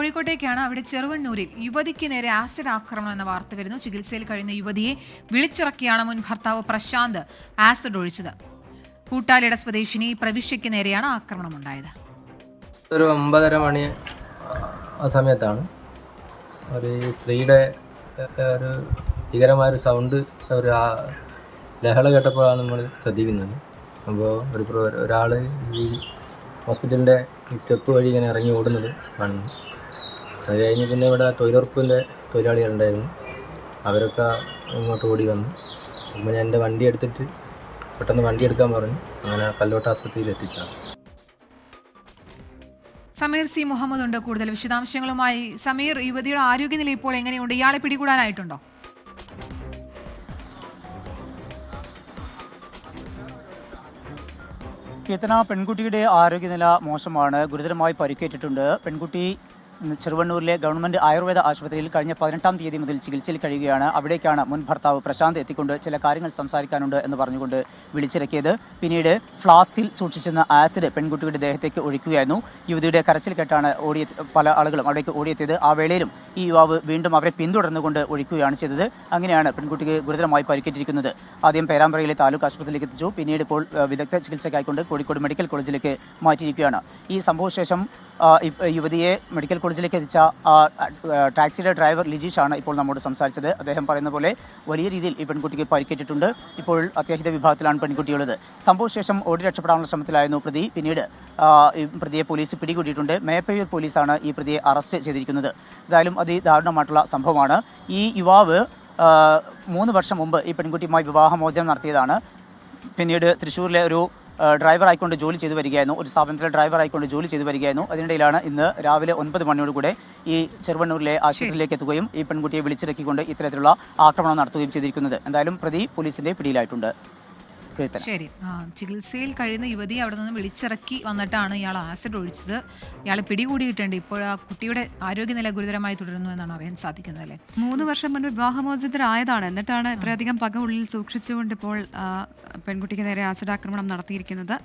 കോഴിക്കോട്ടേക്കാണ്. അവിടെ ചെറുവണ്ണൂരിൽ യുവതിക്ക് നേരെ ആസിഡ് ആക്രമണം എന്ന വാർത്ത വരുന്നു. ചികിത്സയിൽ കഴിയുന്ന യുവതിയെ വിളിച്ചിറക്കിയാണ് മുൻ ഭർത്താവ് പ്രശാന്ത് ആസിഡ് ഒഴിച്ചത്. കൂട്ടാലിയുടെ സ്വദേശിനി പ്രവിശ്യയ്ക്ക് നേരെയാണ് ആക്രമണം ഉണ്ടായത്. ഒരു 9:30 മണി ആ സമയത്താണ് ഒരു സ്ത്രീയുടെ ഒരു ഭീകരമായ സൗണ്ട്, ഒരു ലഹള കേട്ടപ്പോഴാണ് നമ്മൾ ശ്രദ്ധിക്കുന്നത്. അപ്പോൾ ഒരാൾ ഈ ഹോസ്പിറ്റലിൻ്റെ ഈ സ്റ്റെപ്പ് വഴി ഇങ്ങനെ ഇറങ്ങി ഓടുന്നത് കാണുന്നു. അത് കഴിഞ്ഞ് പിന്നെ ഇവിടെ തൊഴിലുറപ്പിൻ്റെ തൊഴിലാളികളുണ്ടായിരുന്നു, അവരൊക്കെ ഇങ്ങോട്ട് ഓടി വന്നു. അപ്പോൾ ഞാൻ എൻ്റെ വണ്ടി എടുത്തിട്ട് പെട്ടെന്ന് വണ്ടി എടുക്കാൻ പറഞ്ഞു. അങ്ങനെ കല്ലോട്ട് ആശുപത്രിയിൽ എത്തിച്ചാണ്. സമീർ സി മുഹമ്മദ് ഉണ്ട് കൂടുതൽ വിശദാംശങ്ങളുമായി. സമീർ, യുവതിയുടെ ആരോഗ്യനില ഇപ്പോൾ എങ്ങനെയുണ്ട്? ഇയാളെ പിടികൂടാനായിട്ടുണ്ടോ? കീർത്തന, പെൺകുട്ടിയുടെ ആരോഗ്യനില മോശമാണ്, ഗുരുതരമായി പരിക്കേറ്റിട്ടുണ്ട്. പെൺകുട്ടി ചെറുവണ്ണൂരിലെ ഗവൺമെന്റ് ആയുർവേദ ആശുപത്രിയിൽ കഴിഞ്ഞ 18-ാം തീയതി മുതൽ ചികിത്സയിൽ കഴിയുകയാണ്. അവിടേക്കാണ് മുൻ ഭർത്താവ് പ്രശാന്ത് എത്തിക്കൊണ്ട് ചില കാര്യങ്ങൾ സംസാരിക്കാനുണ്ട് എന്ന് പറഞ്ഞുകൊണ്ട് വിളിച്ചിറക്കിയത്. പിന്നീട് ഫ്ലാസ്കിൽ സൂക്ഷിച്ചിരുന്ന ആസിഡ് പെൺകുട്ടിയുടെ ദേഹത്തേക്ക് ഒഴിക്കുകയായിരുന്നു. യുവതിയുടെ കരച്ചിൽ കേട്ടാണ് പല ആളുകളും അവിടേക്ക് ഓടിയെത്തിയത്. ആ വേളയിലും ഈ യുവാവ് വീണ്ടും അവരെ പിന്തുടർന്നുകൊണ്ട് ഒഴിക്കുകയാണ് ചെയ്തത്. അങ്ങനെയാണ് പെൺകുട്ടിക്ക് ഗുരുതരമായി പരിക്കേറ്റിരിക്കുന്നത്. ആദ്യം പേരാമ്പ്രയിലെ താലൂക്ക് ആശുപത്രിയിലേക്ക് എത്തിച്ചു. പിന്നീട് ഇപ്പോൾ വിദഗ്ധ ചികിത്സയ്ക്കായിക്കൊണ്ട് കോഴിക്കോട് മെഡിക്കൽ കോളേജിലേക്ക് മാറ്റിയിരിക്കുകയാണ്. ഈ സംഭവശേഷം യുവതിയെ മെഡിക്കൽ കോളേജിലേക്ക് എത്തിച്ച ടാക്സിയുടെ ഡ്രൈവർ ലിജീഷാണ് ഇപ്പോൾ നമ്മോട് സംസാരിച്ചത്. അദ്ദേഹം പറയുന്ന പോലെ വലിയ രീതിയിൽ ഈ പെൺകുട്ടിക്ക് പരിക്കേറ്റിട്ടുണ്ട്. ഇപ്പോൾ അത്യാഹിത വിഭാഗത്തിലാണ് പെൺകുട്ടിയുള്ളത്. സംഭവശേഷം ഓടി രക്ഷപ്പെടാനുള്ള ശ്രമത്തിലായിരുന്നു പ്രതി. പിന്നീട് ഈ പ്രതിയെ പോലീസ് പിടികൂടിയിട്ടുണ്ട്. മേപ്പയൂർ പോലീസാണ് ഈ പ്രതിയെ അറസ്റ്റ് ചെയ്തിരിക്കുന്നത്. എന്തായാലും അതിദാരുണമായിട്ടുള്ള സംഭവമാണ്. ഈ യുവാവ് 3 വർഷം മുമ്പ് ഈ പെൺകുട്ടിയുമായി വിവാഹമോചനം നടത്തിയതാണ്. പിന്നീട് തൃശ്ശൂരിലെ ഒരു ഡ്രൈവറായിക്കൊണ്ട് ജോലി ചെയ്തു വരികയായിരുന്നു. ഒരു സ്ഥാപനത്തിലെ ഡ്രൈവറായിക്കൊണ്ട് ജോലി ചെയ്തു വരികയായിരുന്നു. അതിനിടയിലാണ് ഇന്ന് രാവിലെ 9 മണിയോടുകൂടെ ഈ ചെറുവണ്ണൂരിലെ ആശുപത്രിയിലേക്ക് എത്തുകയും ഈ പെൺകുട്ടിയെ വിളിച്ചിറക്കിക്കൊണ്ട് ഇത്തരത്തിലുള്ള ആക്രമണം നടത്തുകയും ചെയ്തിരിക്കുന്നത്. എന്തായാലും പ്രതി പോലീസിന്റെ പിടിയിലായിട്ടുണ്ട്. ശരി, ചികിത്സയിൽ കഴിയുന്ന യുവതി അവിടെ നിന്ന് വിളിച്ചിറക്കി വന്നിട്ടാണ് ഇയാൾ ആസിഡ് ഒഴിച്ചത്. ഇയാളെ പിടികൂടിയിട്ടുണ്ട്. ഇപ്പോൾ ആ കുട്ടിയുടെ ആരോഗ്യനില ഗുരുതരമായി തുടരുന്നു എന്നാണ് അറിയാൻ സാധിക്കുന്നത്. അല്ലേ, 3 വർഷം മുൻപ് വിവാഹമോചിതരായതാണ്. എന്നിട്ടാണ് ഇത്രയധികം പക ഉള്ളിൽ സൂക്ഷിച്ചുകൊണ്ട് ഇപ്പോൾ പെൺകുട്ടിക്ക് നേരെ ആസിഡ് ആക്രമണം നടത്തിയിരിക്കുന്നത്.